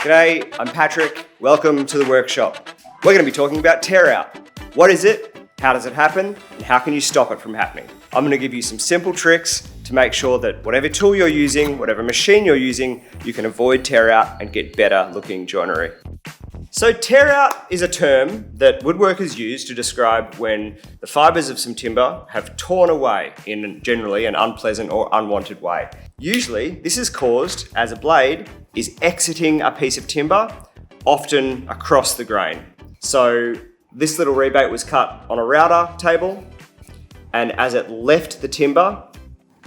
G'day, I'm Patrick. Welcome to the workshop. We're going to be talking about tear out. What is it? How does it happen? And how can you stop it from happening? I'm going to give you some simple tricks to make sure that whatever tool you're using, whatever machine you're using, you can avoid tear out and get better looking joinery. So tear out is a term that woodworkers use to describe when the fibers of some timber have torn away in generally an unpleasant or unwanted way. Usually this is caused as a blade is exiting a piece of timber, often across the grain. So this little rebate was cut on a router table, and as it left the timber,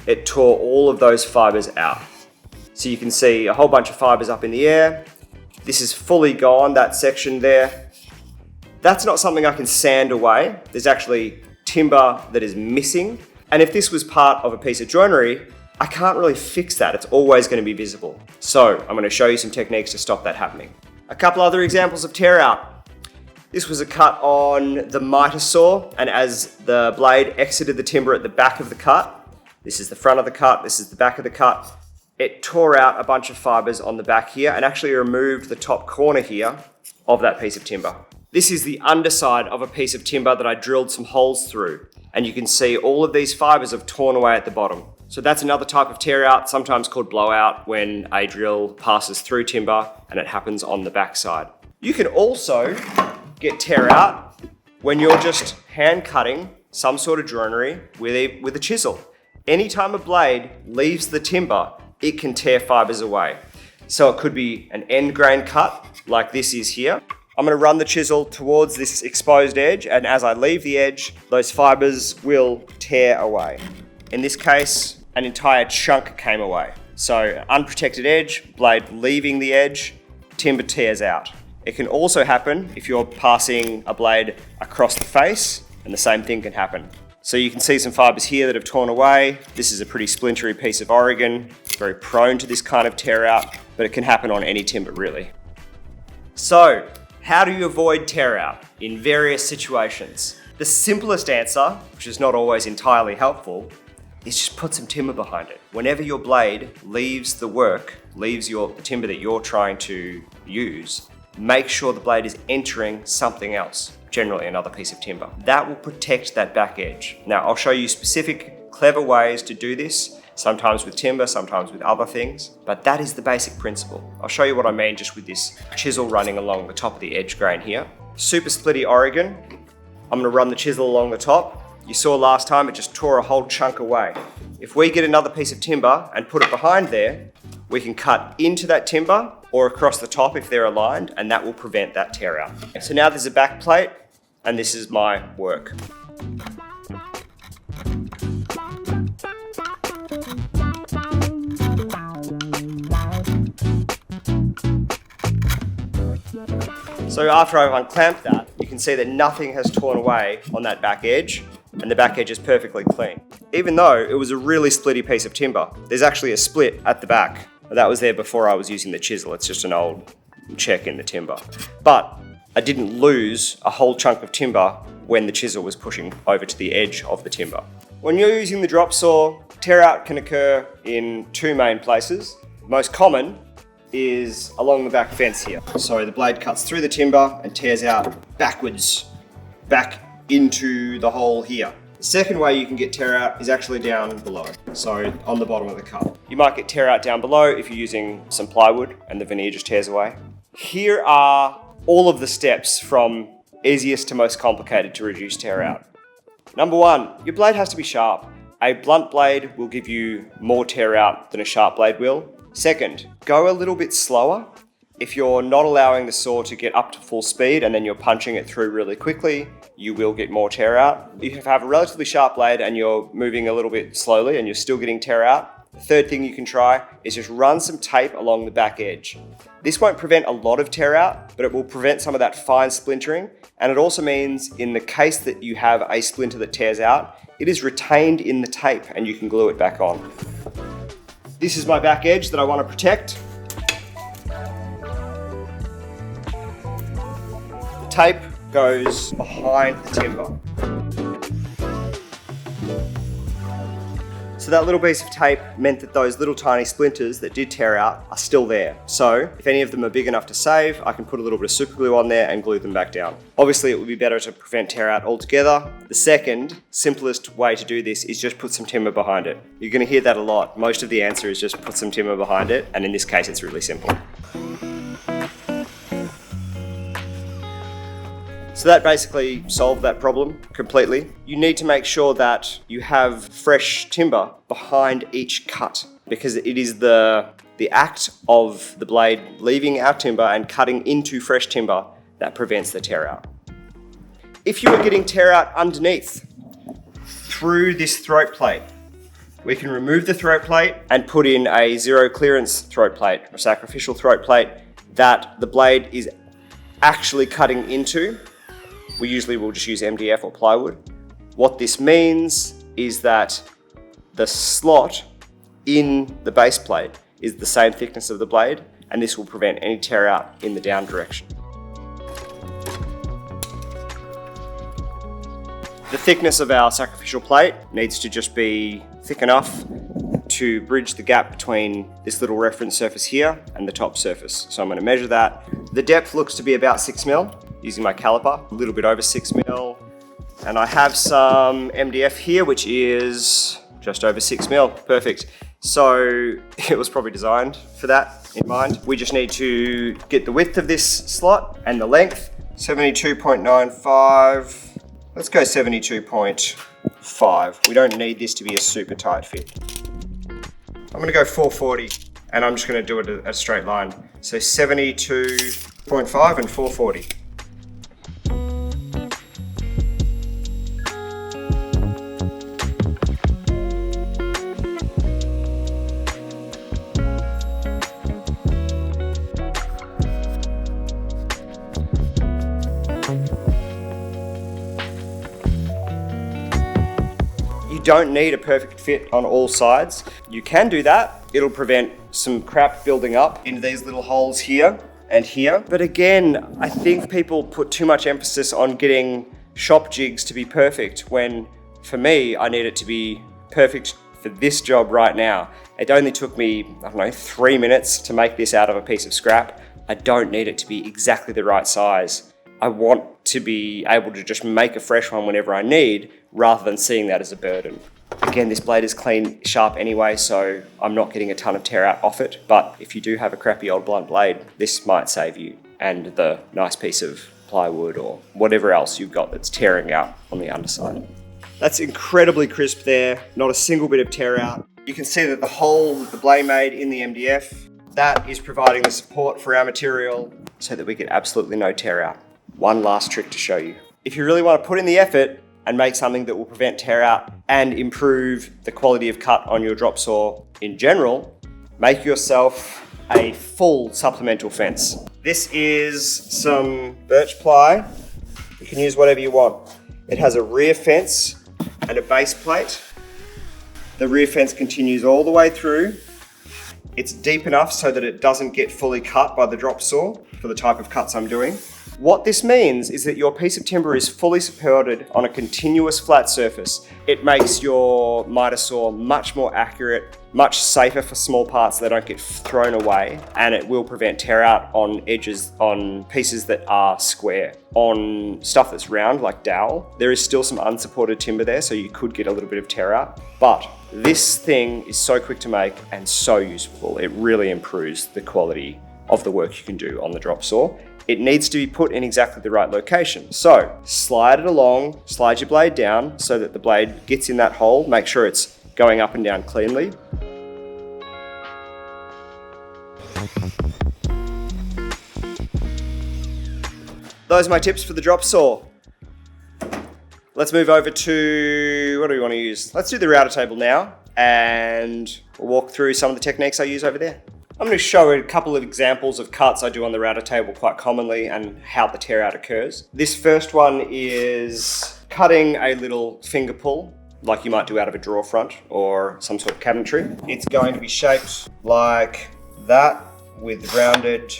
it tore all of those fibers out. So you can see a whole bunch of fibers up in the air. This is fully gone, that section there. That's not something I can sand away. There's actually timber that is missing. And if this was part of a piece of joinery, I can't really fix that. It's always going to be visible. So I'm going to show you some techniques to stop that happening. A couple other examples of tear out. This was a cut on the miter saw, and as the blade exited the timber at the back of the cut, this is the front of the cut, this is the back of the cut, it tore out a bunch of fibers on the back here and actually removed the top corner here of that piece of timber. This is the underside of a piece of timber that I drilled some holes through, and you can see all of these fibers have torn away at the bottom. So that's another type of tear out, sometimes called blowout, when a drill passes through timber and it happens on the backside. You can also get tear out when you're just hand cutting some sort of joinery with a chisel. Anytime a blade leaves the timber, it can tear fibers away. So it could be an end grain cut like this is here. I'm going to run the chisel towards this exposed edge, and as I leave the edge, those fibers will tear away. In this case, an entire chunk came away. So unprotected edge, blade leaving the edge, timber tears out. It can also happen if you're passing a blade across the face, and the same thing can happen. So you can see some fibers here that have torn away. This is a pretty splintery piece of Oregon, very prone to this kind of tear out, but it can happen on any timber really. So how do you avoid tear out in various situations? The simplest answer, which is not always entirely helpful, is just put some timber behind it. Whenever your blade leaves the work, leaves the timber that you're trying to use, make sure the blade is entering something else, generally another piece of timber. That will protect that back edge. Now, I'll show you specific clever ways to do this, sometimes with timber, sometimes with other things, but that is the basic principle. I'll show you what I mean just with this chisel running along the top of the edge grain here. Super splitty Oregon. I'm gonna run the chisel along the top. You saw last time it just tore a whole chunk away. If we get another piece of timber and put it behind there, we can cut into that timber or across the top if they're aligned, and that will prevent that tear out. So now there's a back plate, and this is my work. So after I've unclamped that, you can see that nothing has torn away on that back edge, and the back edge is perfectly clean. Even though it was a really splitty piece of timber, there's actually a split at the back. That was there before I was using the chisel. It's just an old check in the timber. But I didn't lose a whole chunk of timber when the chisel was pushing over to the edge of the timber. When you're using the drop saw, tear out can occur in two main places. Most common is along the back fence here. So the blade cuts through the timber and tears out backwards, back into the hole here. The second way you can get tear out is actually down below, so on the bottom of the cut. You might get tear out down below if you're using some plywood and the veneer just tears away. Here are all of the steps from easiest to most complicated to reduce tear out. Number one, your blade has to be sharp. A blunt blade will give you more tear out than a sharp blade will. Second, go a little bit slower. If you're not allowing the saw to get up to full speed and then you're punching it through really quickly, you will get more tear out. If you have a relatively sharp blade and you're moving a little bit slowly and you're still getting tear out, the third thing you can try is just run some tape along the back edge. This won't prevent a lot of tear out, but it will prevent some of that fine splintering. And it also means in the case that you have a splinter that tears out, it is retained in the tape and you can glue it back on. This is my back edge that I want to protect. The tape goes behind the timber. So that little piece of tape meant that those little tiny splinters that did tear out are still there. So if any of them are big enough to save, I can put a little bit of super glue on there and glue them back down. Obviously it would be better to prevent tear out altogether. The second, simplest way to do this is just put some timber behind it. You're gonna hear that a lot. Most of the answer is just put some timber behind it, and in this case it's really simple. So that basically solved that problem completely. You need to make sure that you have fresh timber behind each cut, because it is the act of the blade leaving our timber and cutting into fresh timber that prevents the tear out. If you are getting tear out underneath through this throat plate, we can remove the throat plate and put in a zero clearance throat plate, or sacrificial throat plate that the blade is actually cutting into. We usually will just use MDF or plywood. What this means is that the slot in the base plate is the same thickness of the blade, and this will prevent any tear out in the down direction. The thickness of our sacrificial plate needs to just be thick enough to bridge the gap between this little reference surface here and the top surface. So I'm going to measure that. The depth looks to be about 6 mil. Using my caliper, a little bit over 6 mil. And I have some MDF here, which is just over 6 mil. Perfect. So it was probably designed for that in mind. We just need to get the width of this slot and the length. 72.95. Let's go 72.5. We don't need this to be a super tight fit. I'm gonna go 440, and I'm just gonna do it a straight line. So 72.5 and 440. You don't need a perfect fit on all sides. You can do that. It'll prevent some crap building up into these little holes here and here. But again, I think people put too much emphasis on getting shop jigs to be perfect, when for me, I need it to be perfect for this job right now. It only took me, I don't know, 3 minutes to make this out of a piece of scrap. I don't need it to be exactly the right size. I want to be able to just make a fresh one whenever I need, rather than seeing that as a burden. Again, this blade is clean, sharp anyway, so I'm not getting a ton of tear out off it, but if you do have a crappy old blunt blade, this might save you, and the nice piece of plywood or whatever else you've got that's tearing out on the underside. That's incredibly crisp there, not a single bit of tear out. You can see that the hole that the blade made in the MDF, that is providing the support for our material so that we get absolutely no tear out. One last trick to show you. If you really want to put in the effort and make something that will prevent tear out and improve the quality of cut on your drop saw in general, make yourself a full supplemental fence. This is some birch ply. You can use whatever you want. It has a rear fence and a base plate. The rear fence continues all the way through. It's deep enough so that it doesn't get fully cut by the drop saw for the type of cuts I'm doing. What this means is that your piece of timber is fully supported on a continuous flat surface. It makes your miter saw much more accurate, much safer for small parts that don't get thrown away, and it will prevent tear out on edges on pieces that are square. On stuff that's round, like dowel, there is still some unsupported timber there, so you could get a little bit of tear out. But this thing is so quick to make and so useful. It really improves the quality of the work you can do on the drop saw. It needs to be put in exactly the right location. So slide it along, slide your blade down so that the blade gets in that hole. Make sure it's going up and down cleanly. Those are my tips for the drop saw. Let's move over to, what do we want to use? Let's do the router table now, and we'll walk through some of the techniques I use over there. I'm going to show a couple of examples of cuts I do on the router table quite commonly and how the tear out occurs. This first one is cutting a little finger pull, like you might do out of a drawer front or some sort of cabinetry. It's going to be shaped like that with rounded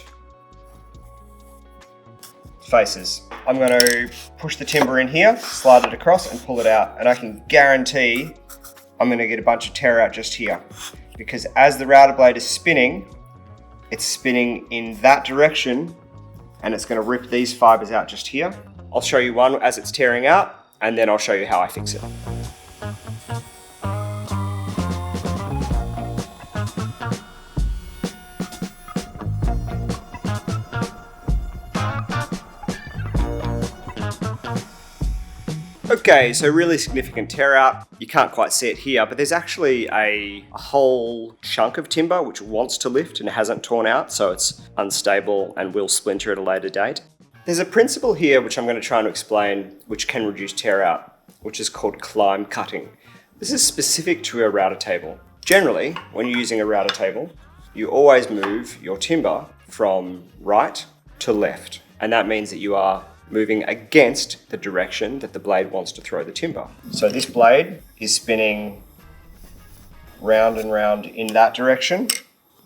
faces. I'm going to push the timber in here, slide it across and pull it out, and I can guarantee I'm going to get a bunch of tear out just here, because as the router blade is spinning, it's spinning in that direction, and it's going to rip these fibers out just here. I'll show you one as it's tearing out, and then I'll show you how I fix it. Okay, so really significant tear out. You can't quite see it here, but there's actually a whole chunk of timber which wants to lift and hasn't torn out, so it's unstable and will splinter at a later date. There's a principle here which I'm going to try and explain which can reduce tear out, which is called climb cutting. This is specific to a router table. Generally, when you're using a router table, you always move your timber from right to left, and that means that you are moving against the direction that the blade wants to throw the timber. So this blade is spinning round and round in that direction.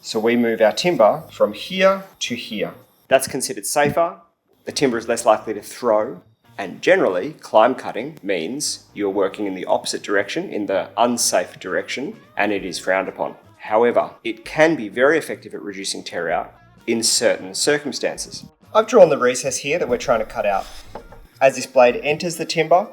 So we move our timber from here to here. That's considered safer. The timber is less likely to throw. And generally, climb cutting means you're working in the opposite direction, in the unsafe direction, and it is frowned upon. However, it can be very effective at reducing tear out in certain circumstances. I've drawn the recess here that we're trying to cut out. As this blade enters the timber,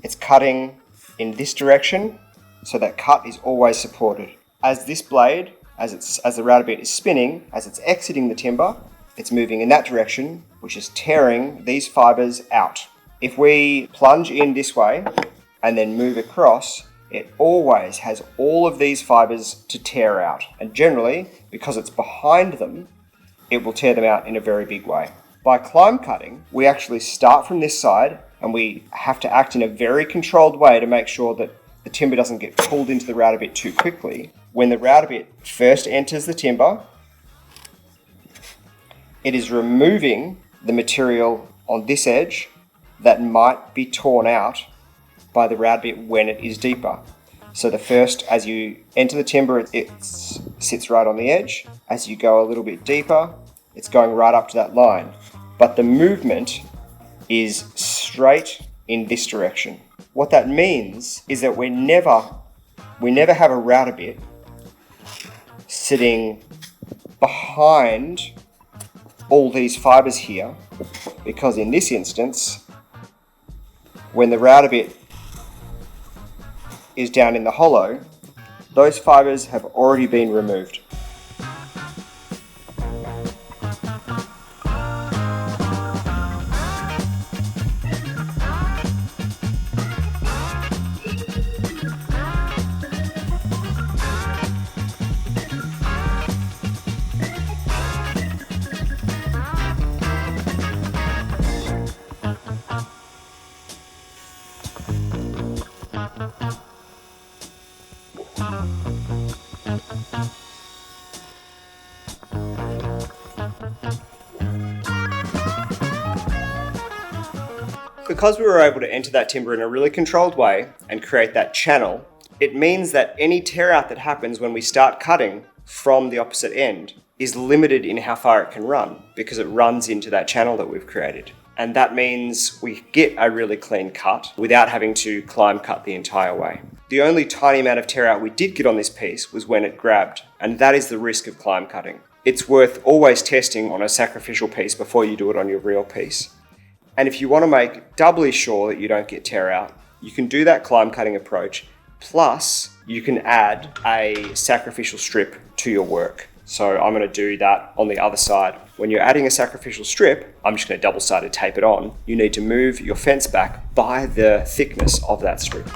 it's cutting in this direction, so that cut is always supported. As this blade, as the router bit is spinning, as it's exiting the timber, it's moving in that direction, which is tearing these fibers out. If we plunge in this way and then move across, it always has all of these fibers to tear out. And generally, because it's behind them, it will tear them out in a very big way. By climb cutting, we actually start from this side, and we have to act in a very controlled way to make sure that the timber doesn't get pulled into the router bit too quickly. When the router bit first enters the timber, it is removing the material on this edge that might be torn out by the router bit when it is deeper. So the first, as you enter the timber, it sits right on the edge. As you go a little bit deeper, it's going right up to that line. But the movement is straight in this direction. What that means is that we never have a router bit sitting behind all these fibers here, because in this instance, when the router bit is down in the hollow, those fibers have already been removed. Because we were able to enter that timber in a really controlled way and create that channel, it means that any tear out that happens when we start cutting from the opposite end is limited in how far it can run, because it runs into that channel that we've created. And that means we get a really clean cut without having to climb cut the entire way. The only tiny amount of tear out we did get on this piece was when it grabbed, and that is the risk of climb cutting. It's worth always testing on a sacrificial piece before you do it on your real piece. And if you want to make doubly sure that you don't get tear out, you can do that climb cutting approach, plus you can add a sacrificial strip to your work. So I'm going to do that on the other side. When you're adding a sacrificial strip, I'm just going to double-sided tape it on. You need to move your fence back by the thickness of that strip.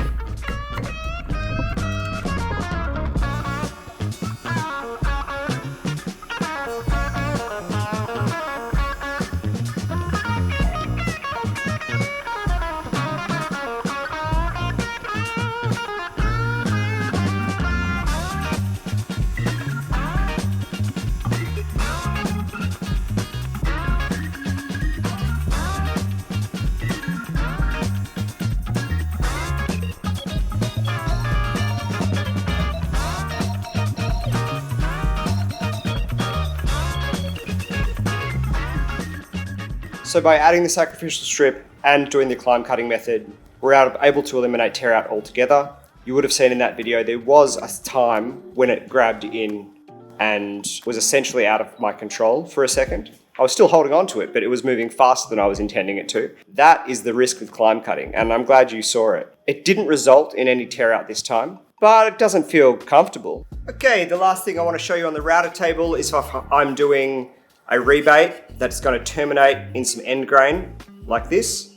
So by adding the sacrificial strip and doing the climb cutting method, we're able to eliminate tear out altogether. You would have seen in that video, there was a time when it grabbed in and was essentially out of my control for a second. I was still holding on to it, but it was moving faster than I was intending it to. That is the risk with climb cutting, and I'm glad you saw it. It didn't result in any tear out this time, but it doesn't feel comfortable. Okay, the last thing I want to show you on the router table is if I'm doing a rebate that's going to terminate in some end grain like this.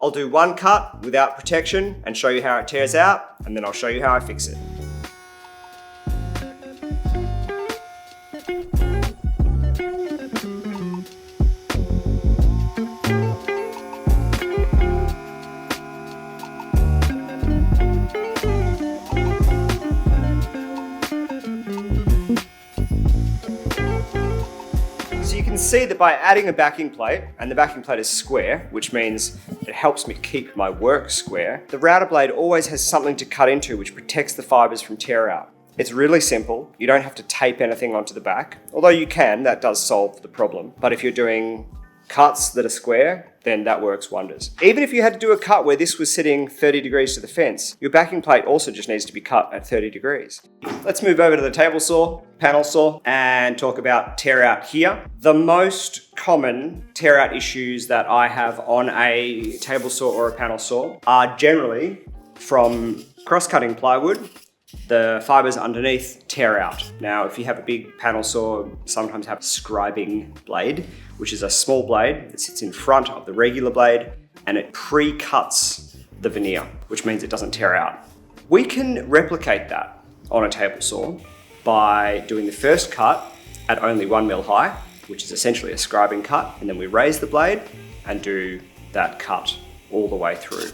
I'll do one cut without protection and show you how it tears out, and then I'll show you how I fix it. See that by adding a backing plate, and the backing plate is square, which means it helps me keep my work square, the router blade always has something to cut into which protects the fibers from tear out. It's really simple. You don't have to tape anything onto the back, although you can, that does solve the problem. But if you're doing cuts that are square, then that works wonders. Even if you had to do a cut where this was sitting 30 degrees to the fence, your backing plate also just needs to be cut at 30 degrees. Let's move over to the table saw, panel saw, and talk about tear out here. The most common tear out issues that I have on a table saw or a panel saw are generally from cross-cutting plywood. The fibers underneath tear out. Now, if you have a big panel saw, sometimes have a scribing blade, which is a small blade that sits in front of the regular blade, and it pre-cuts the veneer, which means it doesn't tear out. We can replicate that on a table saw by doing the first cut at only 1 mil high, which is essentially a scribing cut, and then we raise the blade and do that cut all the way through.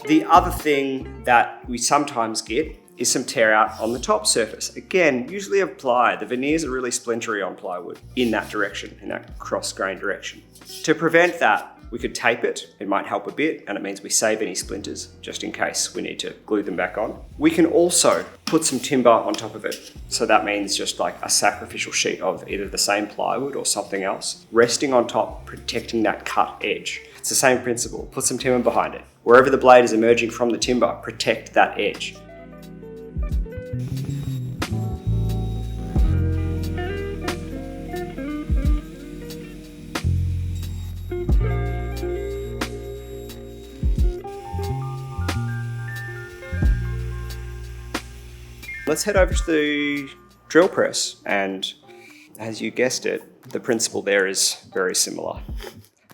The other thing that we sometimes get is some tear out on the top surface. Again, usually apply. The veneers are really splintery on plywood in that direction, in that cross grain direction. To prevent that, we could tape it. It might help a bit, and it means we save any splinters just in case we need to glue them back on. We can also put some timber on top of it. So that means just like a sacrificial sheet of either the same plywood or something else, resting on top, protecting that cut edge. It's the same principle. Put some timber behind it. Wherever the blade is emerging from the timber, protect that edge. Let's head over to the drill press, and as you guessed it, the principle there is very similar.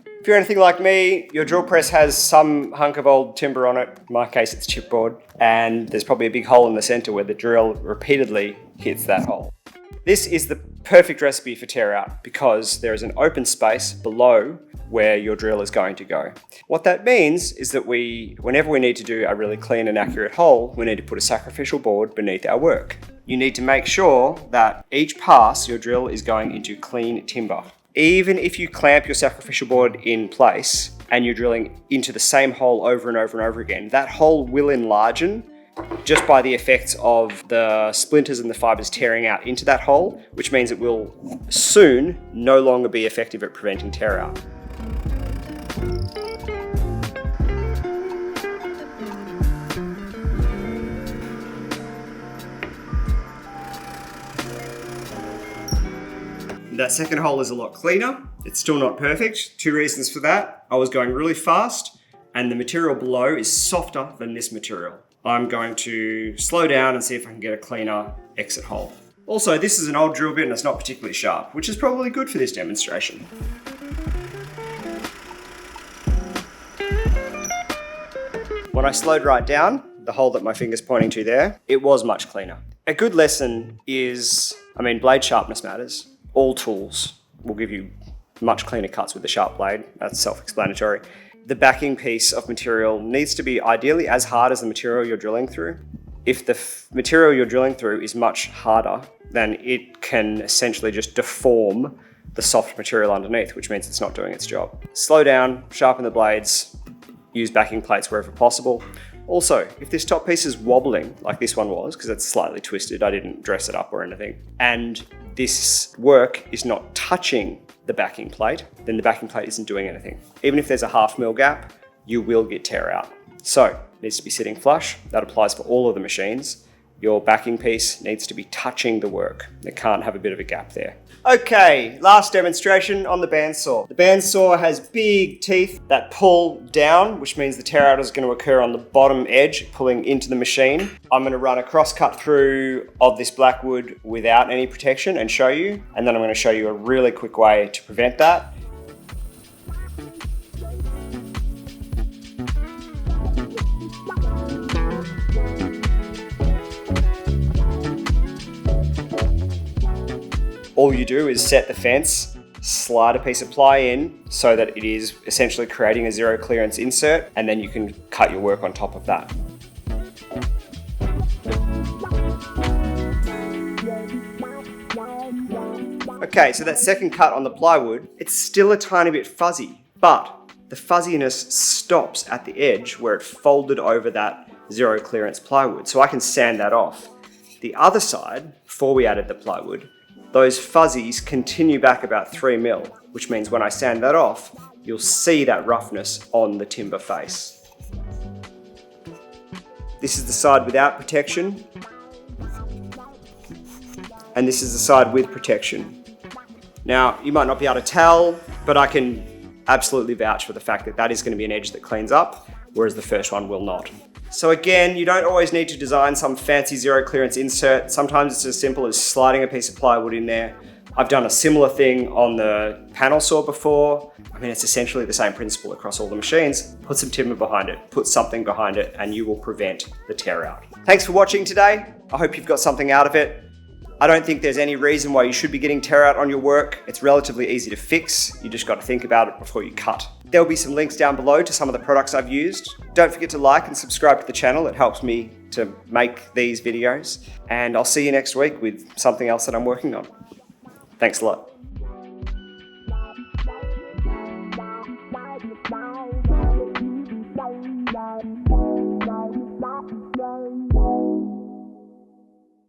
If you're anything like me, your drill press has some hunk of old timber on it. In my case, it's chipboard, and there's probably a big hole in the center where the drill repeatedly hits that hole. This is the perfect recipe for tear out because there is an open space below where your drill is going to go. What that means is that whenever we need to do a really clean and accurate hole, we need to put a sacrificial board beneath our work. You need to make sure that each pass your drill is going into clean timber. Even if you clamp your sacrificial board in place and you're drilling into the same hole over and over and over again, that hole will enlarge just by the effects of the splinters and the fibers tearing out into that hole, which means it will soon no longer be effective at preventing tear out. That second hole is a lot cleaner. It's still not perfect. 2 reasons for that. I was going really fast and the material below is softer than this material. I'm going to slow down and see if I can get a cleaner exit hole. Also, this is an old drill bit and it's not particularly sharp, which is probably good for this demonstration. When I slowed right down, the hole that my finger's pointing to there, it was much cleaner. A good lesson is, blade sharpness matters. All tools will give you much cleaner cuts with a sharp blade. That's self-explanatory. The backing piece of material needs to be ideally as hard as the material you're drilling through. If the material you're drilling through is much harder, then it can essentially just deform the soft material underneath, which means it's not doing its job. Slow down, sharpen the blades, use backing plates wherever possible. Also, if this top piece is wobbling, like this one was, because it's slightly twisted, I didn't dress it up or anything, and this work is not touching the backing plate, then the backing plate isn't doing anything. Even if there's a 1/2 mil gap, you will get tear out. So, it needs to be sitting flush. That applies for all of the machines. Your backing piece needs to be touching the work. It can't have a bit of a gap there. Okay, last demonstration on the bandsaw. The bandsaw has big teeth that pull down, which means the tear out is going to occur on the bottom edge, pulling into the machine. I'm going to run a cross cut through of this blackwood without any protection and show you, and then I'm going to show you a really quick way to prevent that. All you do is set the fence, slide a piece of ply in so that it is essentially creating a zero clearance insert, and then you can cut your work on top of that. Okay, so that second cut on the plywood, it's still a tiny bit fuzzy, but the fuzziness stops at the edge where it folded over that zero clearance plywood. So I can sand that off. The other side, before we added the plywood, those fuzzies continue back about 3 mil, which means when I sand that off, you'll see that roughness on the timber face. This is the side without protection, and this is the side with protection. Now, you might not be able to tell, but I can absolutely vouch for the fact that that is going to be an edge that cleans up, whereas the first one will not. So again, you don't always need to design some fancy zero clearance insert. Sometimes it's as simple as sliding a piece of plywood in there. I've done a similar thing on the panel saw before. I mean, it's essentially the same principle across all the machines. Put some timber behind it, put something behind it, and you will prevent the tear out. Thanks for watching today. I hope you've got something out of it. I don't think there's any reason why you should be getting tear out on your work. It's relatively easy to fix. You just got to think about it before you cut. There'll be some links down below to some of the products I've used. Don't forget to like and subscribe to the channel. It helps me to make these videos. And I'll see you next week with something else that I'm working on. Thanks a lot.